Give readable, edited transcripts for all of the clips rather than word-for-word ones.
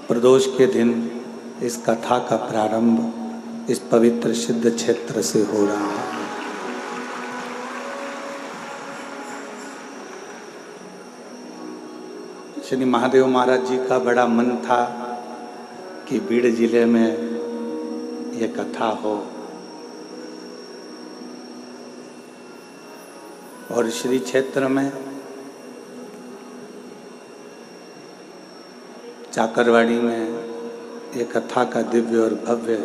प्रदोष के दिन इस कथा का प्रारंभ इस पवित्र सिद्ध क्षेत्र से हो रहा है। श्री महादेव महाराज जी का बड़ा मन था कि बीड़ जिले में ये कथा हो, और श्री क्षेत्र में चाकरवाड़ी में ये कथा का दिव्य और भव्य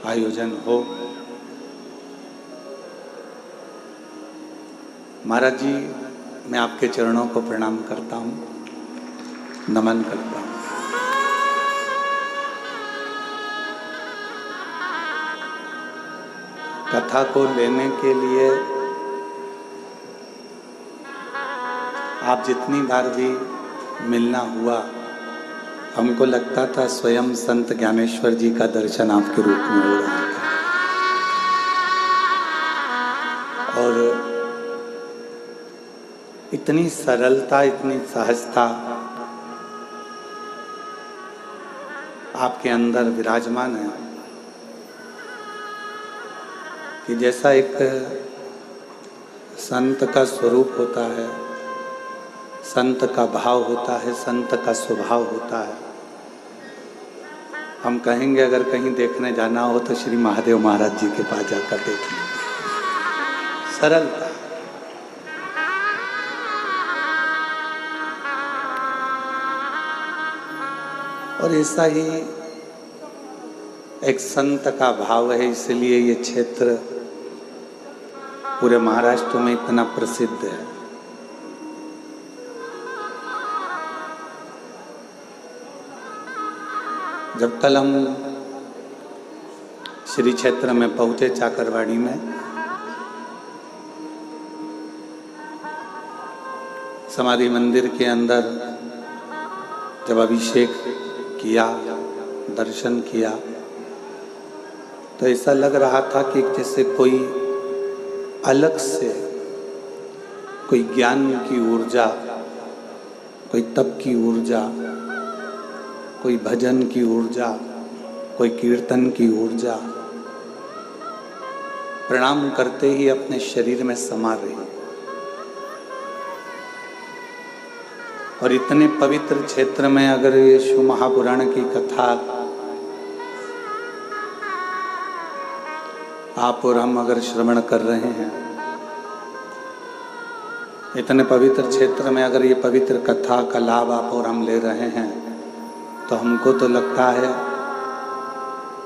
आयोजन हो। महाराज जी, मैं आपके चरणों को प्रणाम करता हूँ, नमन करता हूँ। कथा को लेने के लिए आप जितनी बार भी मिलना हुआ, हमको लगता था स्वयं संत ज्ञानेश्वर जी का दर्शन आपके रूप में हो रहा था। और इतनी सरलता, इतनी सहजता आपके अंदर विराजमान है कि जैसा एक संत का स्वरूप होता है, संत का भाव होता है, संत का स्वभाव होता है। हम कहेंगे अगर कहीं देखने जाना हो तो श्री महादेव महाराज जी के पास जाकर देखना। सरलता, और ऐसा ही एक संत का भाव है, इसलिए ये क्षेत्र पूरे महाराष्ट्र में इतना प्रसिद्ध है। जब कल हम श्री क्षेत्र में पहुंचे चाकरवाड़ी में, समाधि मंदिर के अंदर जब अभिषेक किया, दर्शन किया, तो ऐसा लग रहा था कि जैसे कोई अलग से कोई ज्ञान की ऊर्जा, कोई तप की ऊर्जा, कोई भजन की ऊर्जा, कोई कीर्तन की ऊर्जा प्रणाम करते ही अपने शरीर में समा रही। और इतने पवित्र क्षेत्र में अगर ये शिव महापुराण की कथा आप और हम अगर श्रवण कर रहे हैं, इतने पवित्र क्षेत्र में अगर ये पवित्र कथा का लाभ आप और हम ले रहे हैं, तो हमको तो लगता है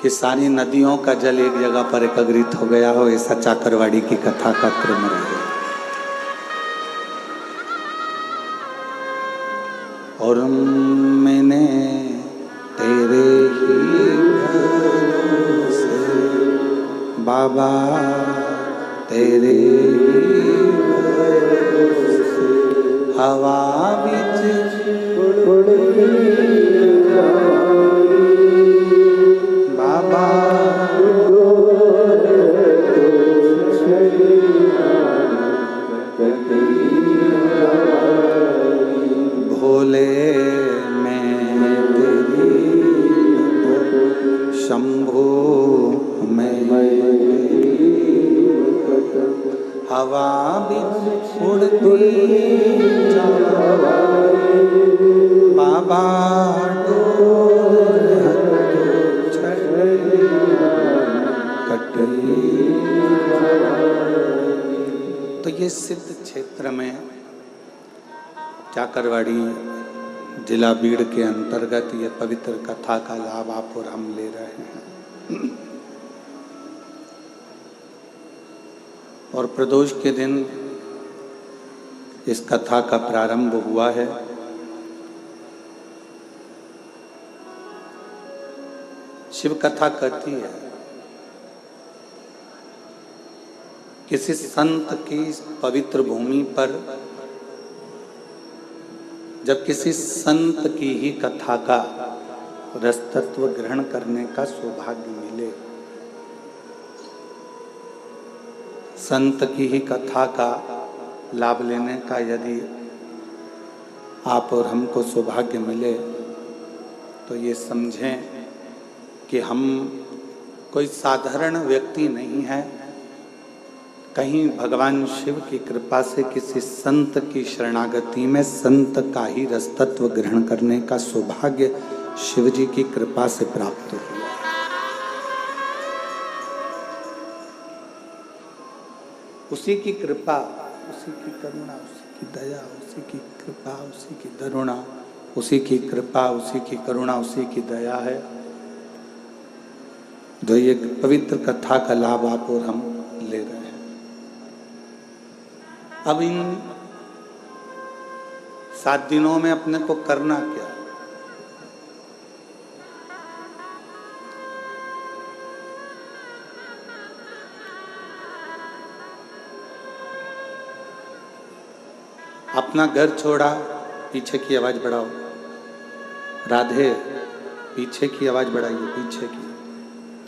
कि सारी नदियों का जल एक जगह पर एकत्रित हो गया हो, ऐसा चाकरवाड़ी की कथा का क्रम रहे। और मैंने तेरे ही भरोसे बाबा, तेरे ही भरोसे हवा बिच बाबा, भोले मैं तेरी, शंभो मैं हवा बिच उड़ती बाबा, तो ये सिद्ध क्षेत्र में चाकरवाड़ी जिला बीड़ के अंतर्गत ये पवित्र कथा का लाभ आप और हम ले रहे हैं। और प्रदोष के दिन इस कथा का प्रारंभ हुआ है। शिव कथा कहती है किसी संत की पवित्र भूमि पर जब किसी संत की ही कथा का रसतत्व ग्रहण करने का सौभाग्य मिले, संत की ही कथा का लाभ लेने का यदि आप और हमको सौभाग्य मिले, तो ये समझें कि हम कोई साधारण व्यक्ति नहीं है। कहीं भगवान शिव की कृपा से किसी संत की शरणागति में संत का ही रसतत्व ग्रहण करने का सौभाग्य शिव जी की कृपा से प्राप्त हुआ। उसी की कृपा, उसी की करुणा, उसी की दया, उसी की कृपा, उसी की करुणा, उसी की कृपा, उसी की करुणा, उसी की दया है जो ये पवित्र कथा का लाभ आप और हम ले रहे हैं। अब इन 7 दिनों में अपने को करना क्या? अपना घर छोड़ा, पीछे की आवाज बढ़ाओ। राधे, पीछे की आवाज बढ़ाइए, पीछे की,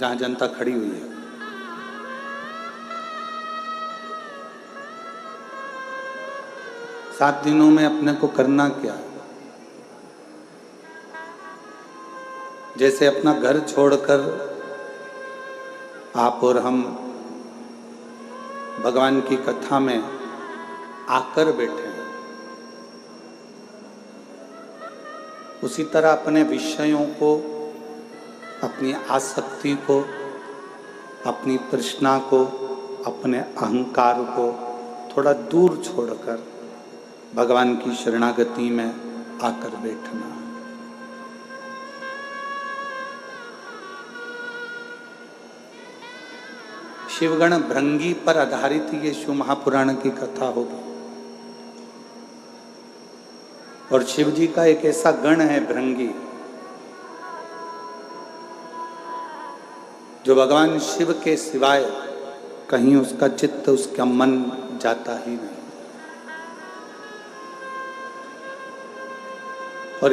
जहां जनता खड़ी हुई है। सात दिनों में अपने को करना क्या? जैसे अपना घर छोड़कर आप और हम भगवान की कथा में आकर बैठे हैं, उसी तरह अपने विषयों को, अपनी आसक्ति को, अपनी तृष्णा को, अपने अहंकार को थोड़ा दूर छोड़कर भगवान की शरणागति में आकर बैठना। शिवगण भृंगी पर आधारित ये शिव महापुराण की कथा होगी। और शिव जी का एक ऐसा गण है भृंगी, जो भगवान शिव के सिवाय कहीं उसका चित्त, उसका मन जाता ही नहीं। और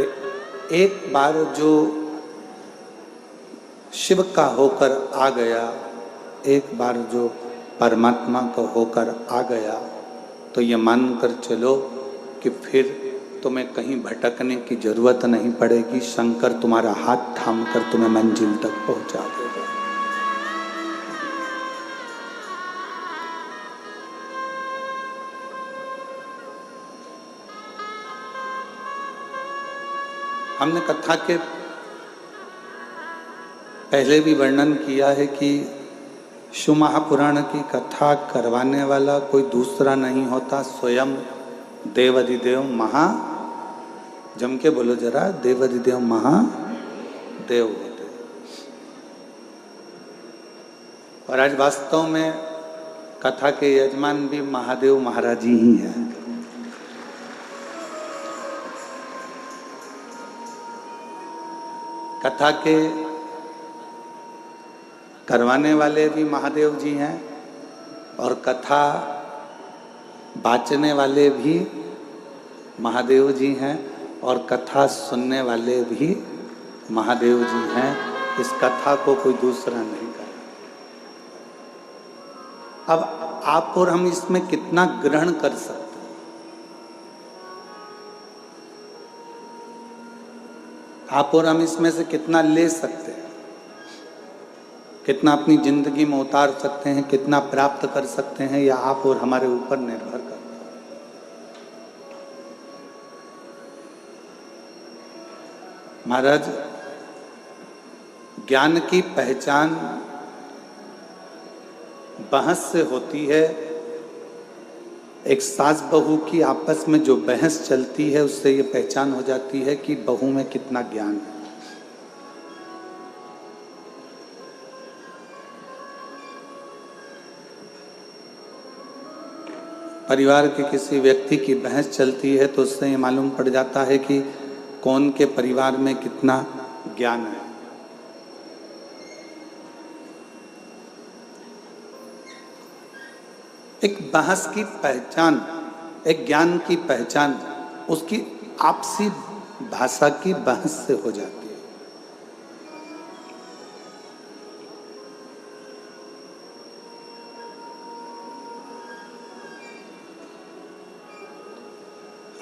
एक बार जो शिव का होकर आ गया, एक बार जो परमात्मा का होकर आ गया, तो ये मानकर चलो कि फिर तुम्हें कहीं भटकने की जरूरत नहीं पड़ेगी। शंकर तुम्हारा हाथ थामकर तुम्हें मंजिल तक पहुंचा देगा। हमने कथा के पहले भी वर्णन किया है कि शिव महापुराण की कथा करवाने वाला कोई दूसरा नहीं होता, स्वयं देवाधिदेव महा, जम के बोलो जरा, देवाधिदेव महादेव होते। और आज वास्तव में कथा के यजमान भी महादेव महाराज ही हैं। कथा के करवाने वाले भी महादेव जी हैं और कथा बाँचने वाले भी महादेव जी हैं और कथा सुनने वाले भी महादेव जी हैं। इस कथा को कोई दूसरा नहीं कर। अब आप और हम इसमें कितना ग्रहण कर सकते हैं? आप और हम इसमें से कितना ले सकते हैं? कितना अपनी जिंदगी में उतार सकते हैं, कितना प्राप्त कर सकते हैं, या आप और हमारे ऊपर निर्भर करता है। महाराज, ज्ञान की पहचान बहस से होती है। एक सास बहू की आपस में जो बहस चलती है, उससे ये पहचान हो जाती है कि बहू में कितना ज्ञान है। परिवार के किसी व्यक्ति की बहस चलती है तो उससे ये मालूम पड़ जाता है कि कौन के परिवार में कितना ज्ञान है। एक बहस की पहचान, एक ज्ञान की पहचान उसकी आपसी भाषा की बहस से हो जाती है।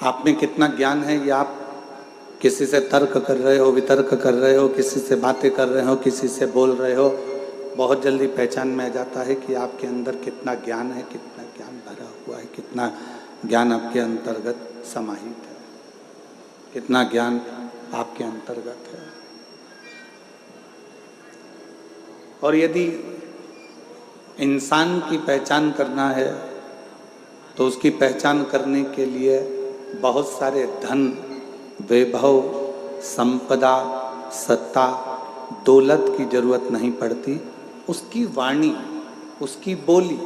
आप में कितना ज्ञान है ये आप किसी से तर्क कर रहे हो, वितर्क कर रहे हो, किसी से बातें कर रहे हो, किसी से बोल रहे हो, बहुत जल्दी पहचान में आ जाता है कि आपके अंदर कितना ज्ञान है, कितना ज्ञान भरा हुआ है, कितना ज्ञान आपके अंतर्गत समाहित है, कितना ज्ञान आपके अंतर्गत है। और यदि इंसान की पहचान करना है तो उसकी पहचान करने के लिए बहुत सारे धन, वैभव, संपदा, सत्ता, दौलत की जरूरत नहीं पड़ती। उसकी वाणी, उसकी बोली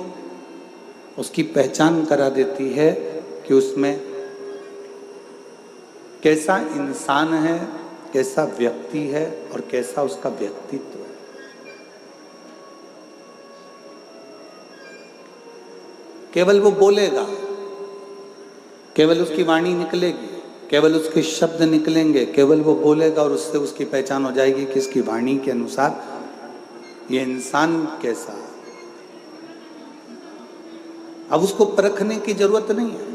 उसकी पहचान करा देती है कि उसमें कैसा इंसान है, कैसा व्यक्ति है और कैसा उसका व्यक्तित्व है। केवल वो बोलेगा, केवल उसकी वाणी निकलेगी, केवल उसके शब्द निकलेंगे, केवल वो बोलेगा और उससे उसकी पहचान हो जाएगी कि इसकी वाणी के अनुसार ये इंसान कैसा है। अब उसको परखने की जरूरत नहीं है,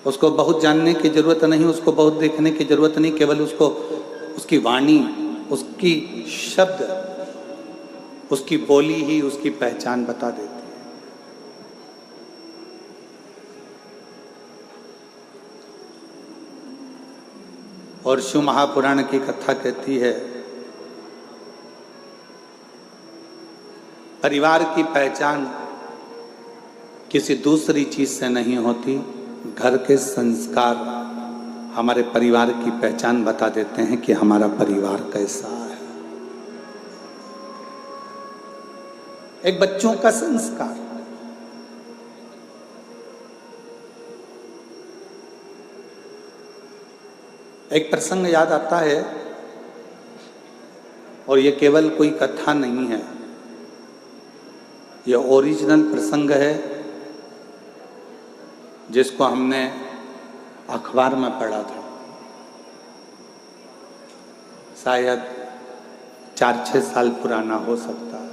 उसको बहुत जानने की जरूरत नहीं, उसको बहुत देखने की जरूरत नहीं, केवल उसको उसकी वाणी, उसकी शब्द, उसकी बोली ही उसकी पहचान बता देती है। और शिव महापुराण की कथा कहती है, परिवार की पहचान किसी दूसरी चीज से नहीं होती, घर के संस्कार हमारे परिवार की पहचान बता देते हैं कि हमारा परिवार कैसा है। एक बच्चों का संस्कार, एक प्रसंग याद आता है और ये केवल कोई कथा नहीं है, ये ओरिजिनल प्रसंग है जिसको हमने अखबार में पढ़ा था, शायद 4-6 साल पुराना हो सकता है।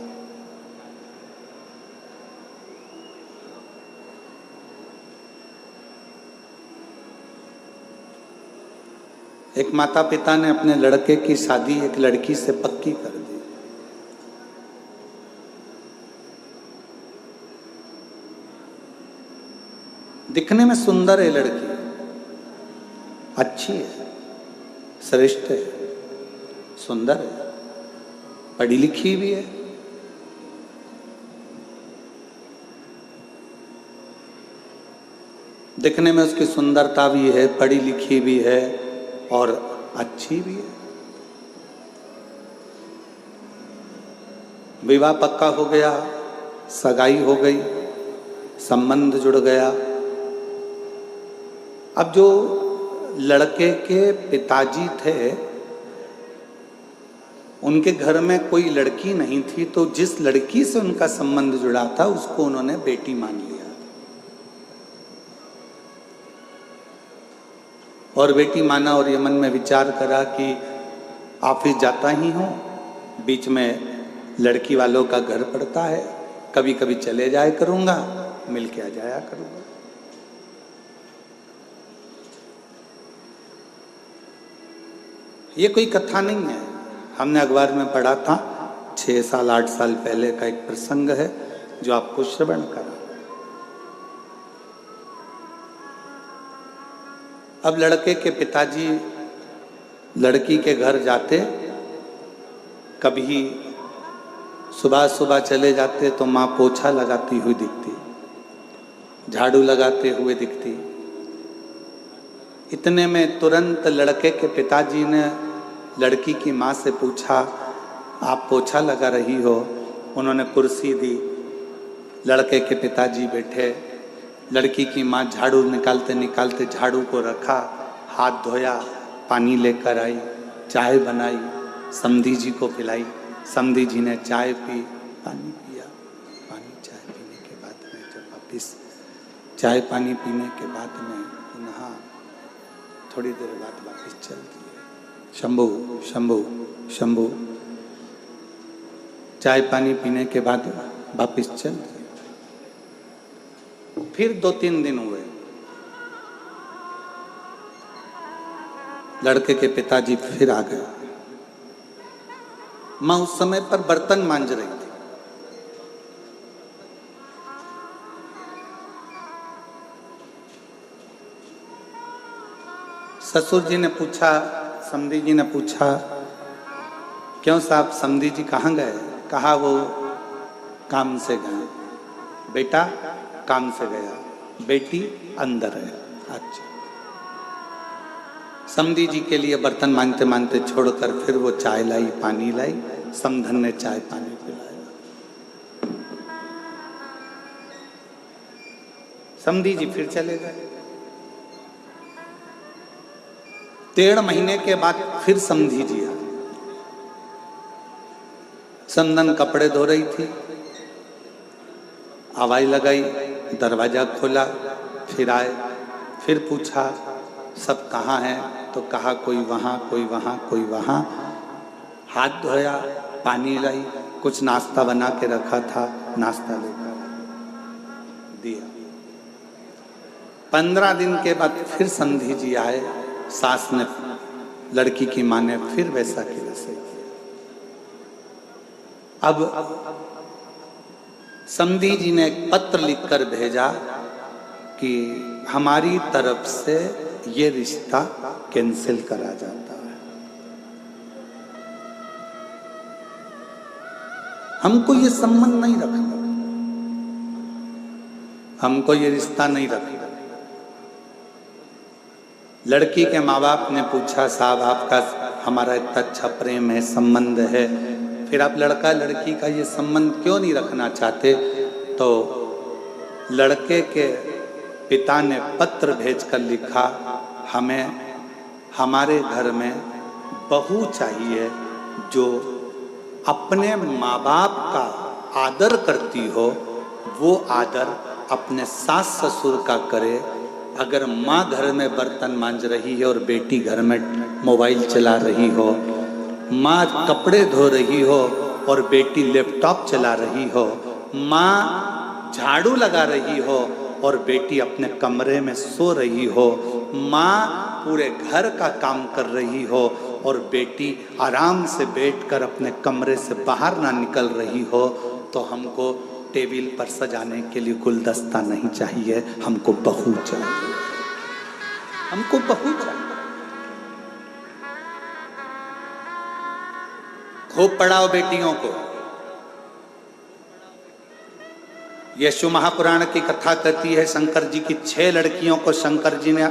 एक माता पिता ने अपने लड़के की शादी एक लड़की से पक्की कर दी। दिखने में सुंदर है लड़की, अच्छी है, श्रेष्ठ है, सुंदर है, पढ़ी लिखी भी है। दिखने में उसकी सुंदरता भी है, पढ़ी लिखी भी है और अच्छी भी है। विवाह पक्का हो गया, सगाई हो गई, संबंध जुड़ गया। अब जो लड़के के पिताजी थे, उनके घर में कोई लड़की नहीं थी, तो जिस लड़की से उनका संबंध जुड़ा था उसको उन्होंने बेटी मान लिया। और बेटी माना और ये मन में विचार करा कि ऑफिस जाता ही हूँ, बीच में लड़की वालों का घर पड़ता है, कभी कभी चले जाया करूँगा, मिल के आ जाया करूँगा। ये कोई कथा नहीं है, हमने अखबार में पढ़ा था, 6 साल 8 साल पहले का एक प्रसंग है जो आपको श्रवण करा। अब लड़के के पिताजी लड़की के घर जाते, कभी सुबह सुबह चले जाते तो माँ पोछा लगाती हुई दिखती, झाड़ू लगाते हुए दिखती। इतने में तुरंत लड़के के पिताजी ने लड़की की माँ से पूछा, आप पोछा लगा रही हो? उन्होंने कुर्सी दी, लड़के के पिताजी बैठे, लड़की की माँ झाड़ू निकालते निकालते झाड़ू को रखा, हाथ धोया, पानी लेकर आई, चाय बनाई, समधी जी को पिलाई, समधी जी ने चाय पी, पानी पिया। पानी चाय पीने के बाद में जब वापिस चाय पानी पीने के बाद में पुनः थोड़ी देर बाद वापिस चल दिए, शंभू शंभू शंभू। चाय पानी पीने के बाद वापिस चल दिए। फिर 2-3 दिन हुए, लड़के के पिताजी फिर आ गए। माँ उस समय पर बर्तन मांज रही थी। ससुर जी ने पूछा, समधी जी ने पूछा, क्यों साहब समधी जी कहाँ गए? कहा वो काम से गए। बेटा काम से गया, बेटी अंदर है। अच्छा। समधी जी के लिए बर्तन मांजते मांजते छोड़कर फिर वो चाय लाई, पानी लाई। समधन ने चाय पानी पिलाया। समधी जी फिर चले गए। 1.5 महीने के बाद फिर समधी जी आए। समधन कपड़े धो रही थी, आवाज लगाई, दरवाजा खोला, फिर आए, फिर पूछा सब कहाँ हैं? तो कहा कोई वहाँ, कोई वहाँ, कोई वहाँ। हाथ धोया, पानी लाई, कुछ नाश्ता बना के रखा था, नाश्ता लेकर दिया। 15 दिन के बाद फिर समधी जी आए। सास ने, लड़की की माँ ने फिर वैसा की वैसे किया। अब समधी जी ने एक पत्र लिखकर भेजा कि हमारी तरफ से ये रिश्ता कैंसिल करा जाता है। हमको ये संबंध नहीं रखना, हमको ये रिश्ता नहीं रखना। लड़की के माँ बाप ने पूछा, साहब आपका हमारा इतना अच्छा प्रेम है, संबंध है, फिर आप लड़का लड़की का ये संबंध क्यों नहीं रखना चाहते? तो लड़के के पिता ने पत्र भेजकर लिखा, हमें हमारे घर में बहू चाहिए जो अपने माँ बाप का आदर करती हो, वो आदर अपने सास ससुर का करे। अगर माँ घर में बर्तन मांज रही है और बेटी घर में मोबाइल चला रही हो, माँ कपड़े धो रही हो और बेटी लैपटॉप चला रही हो, माँ झाड़ू लगा रही हो और बेटी अपने कमरे में सो रही हो, माँ पूरे घर का काम कर रही हो और बेटी आराम से बैठकर अपने कमरे से बाहर ना निकल रही हो, तो हमको टेबल पर सजाने के लिए गुलदस्ता नहीं चाहिए, हमको बहू चाहिए, हमको बहू चाहिए। खूब पढ़ाओ बेटियों को। यशु महापुराण की कथा कहती है, शंकर जी की 6 लड़कियों को शंकर जी ने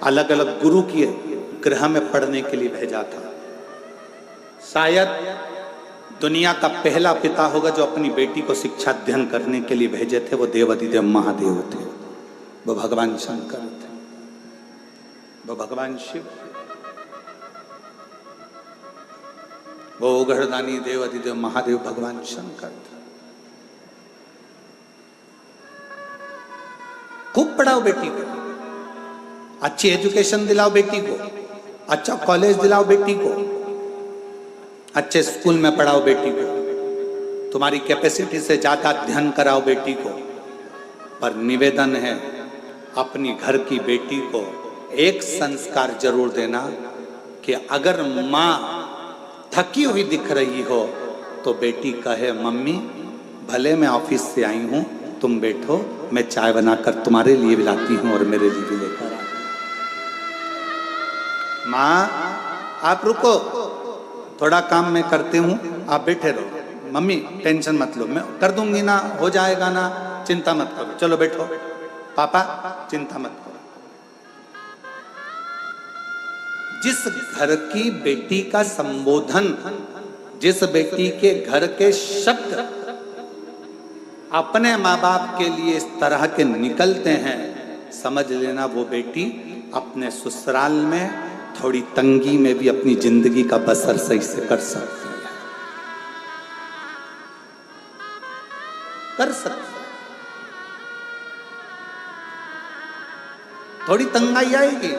अलग अलग गुरु के गृह में पढ़ने के लिए भेजा था। शायद दुनिया का पहला पिता होगा जो अपनी बेटी को शिक्षा अध्ययन करने के लिए भेजे थे, वो देवाधिदेव महादेव थे, वो भगवान शंकर थे, वो भगवान शिव, वो उघड़दानी देवाधिदेव महादेव भगवान शंकर थे। खूब पढ़ाओ बेटी को, अच्छी एजुकेशन दिलाओ बेटी को, अच्छा कॉलेज दिलाओ बेटी को, अच्छे स्कूल में पढ़ाओ बेटी को, तुम्हारी कैपेसिटी से ज्यादा अध्ययन कराओ बेटी को। पर निवेदन है, अपनी घर की बेटी को एक संस्कार जरूर देना कि अगर माँ थकी हुई दिख रही हो तो बेटी कहे, मम्मी भले मैं ऑफिस से आई हूं, तुम बैठो, मैं चाय बनाकर तुम्हारे लिए भी लाती हूं और मेरे लिए भी लेकर आ। माँ आप रुको, थोड़ा काम मैं करती हूँ, आप बैठे रहो। मम्मी टेंशन मत लो, मैं कर दूंगी ना, हो जाएगा ना, चिंता मत करो, चलो बैठो। पापा चिंता मत करो। जिस घर की बेटी का संबोधन, जिस बेटी के घर के शब्द अपने माँ बाप के लिए इस तरह के निकलते हैं, समझ लेना वो बेटी अपने ससुराल में थोड़ी तंगी में भी अपनी जिंदगी का बसर सही से कर सकती है, कर सकती है। थोड़ी तंगाई आएगी,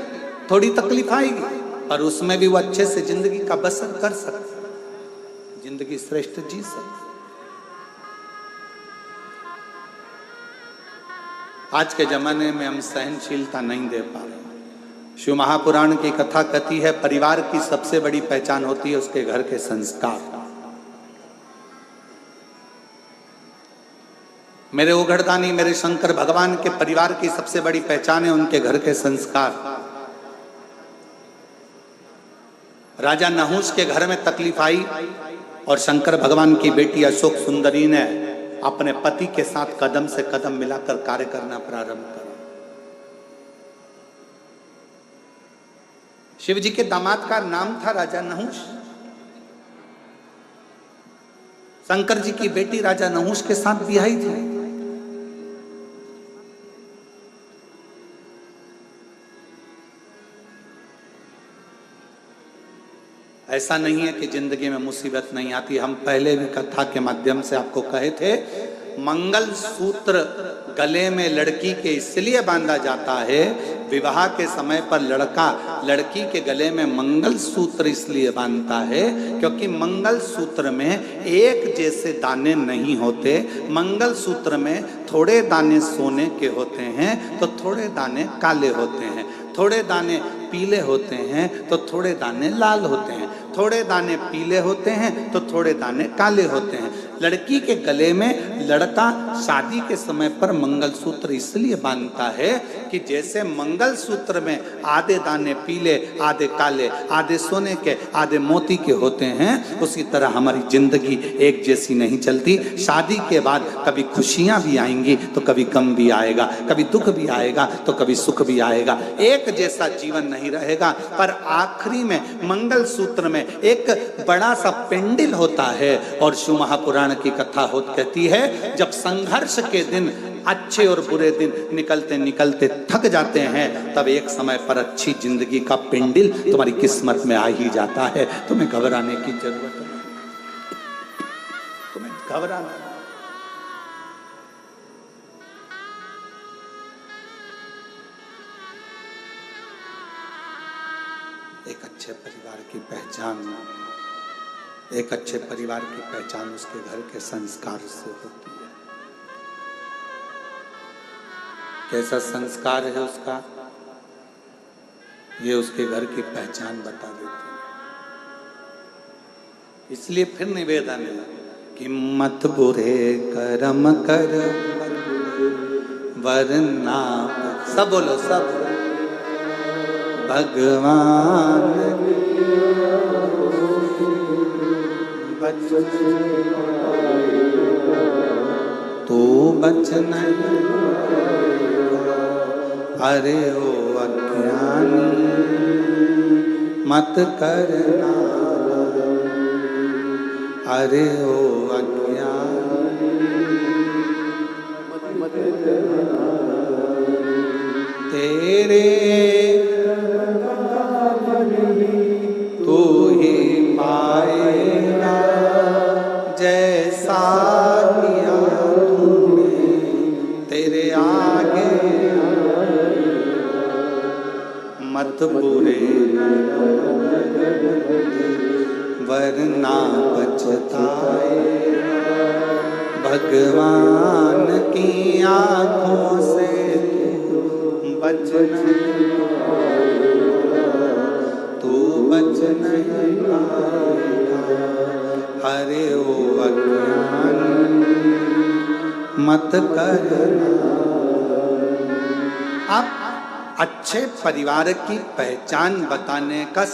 थोड़ी तकलीफ आएगी, पर उसमें भी वो अच्छे से जिंदगी का बसर कर सकती है, जिंदगी श्रेष्ठ जी सकती। आज के जमाने में हम सहनशीलता नहीं दे पा रहे, शिव महापुराण की कथा कहती है परिवार की सबसे बड़ी पहचान होती है उसके घर के संस्कार। मेरे ओघड़दानी मेरे शंकर भगवान के परिवार की सबसे बड़ी पहचान है उनके घर के संस्कार। राजा नहुष के घर में तकलीफ आई और शंकर भगवान की बेटी अशोक सुंदरी ने अपने पति के साथ कदम से कदम मिलाकर कार्य करना प्रारंभ किया। शिव जी के दामाद का नाम था राजा नहुष। शंकर जी की बेटी राजा नहुष के साथ ब्याही थी। ऐसा नहीं है कि जिंदगी में मुसीबत नहीं आती। हम पहले भी कथा के माध्यम से आपको कहे थे मंगल सूत्र गले में लड़की के इसलिए बांधा जाता है, विवाह के समय पर लड़का लड़की के गले में मंगल सूत्र इसलिए बांधता है क्योंकि मंगल सूत्र में एक जैसे दाने नहीं होते। मंगल सूत्र में थोड़े दाने सोने के होते हैं तो थोड़े दाने काले होते हैं, थोड़े दाने पीले होते हैं तो थोड़े दाने लाल होते हैं, थोड़े दाने पीले होते हैं तो थोड़े दाने काले होते हैं। लड़की के गले में लड़का शादी के समय पर मंगलसूत्र इसलिए बांधता है कि जैसे मंगलसूत्र में आधे दाने पीले, आधे काले, आधे सोने के, आधे मोती के होते हैं, उसी तरह हमारी जिंदगी एक जैसी नहीं चलती। शादी के बाद कभी खुशियां भी आएंगी तो कभी गम भी आएगा, कभी दुख भी आएगा तो कभी सुख भी आएगा। एक जैसा जीवन नहीं रहेगा। पर आखिरी में मंगलसूत्र में एक बड़ा सा पेंडिल होता है और शिव महापुराण की कथा कहती है जब संघर्ष के दिन, अच्छे और बुरे दिन निकलते निकलते थक जाते हैं, तब एक समय पर अच्छी जिंदगी का पेंडिल तुम्हारी किस्मत में आ ही जाता है। तुम्हें घबराने की जरूरत नहीं, तुम्हें घबराना। एक अच्छे परिवार की पहचान, एक अच्छे परिवार की पहचान उसके घर के संस्कार से होती है। कैसा संस्कार है उसका, ये उसके घर की पहचान बता देती है। इसलिए फिर निवेदन है कि मत बुरे कर्म कर वरना, सब बोलो सब, भगवान तू बच नहीं, अरे ओ अज्ञानी मत करना, अरे ओ अज्ञानी मत करना, तेरे तू ही पाएगा जैसा किया तूने, तेरे आगे मत बुरे वरना पछताए, भगवान की आंखों से बच नहीं, तू बच नहीं पाएगा, अरे ओ अज्ञानी मत करना। आप अच्छे परिवार की पहचान बताने का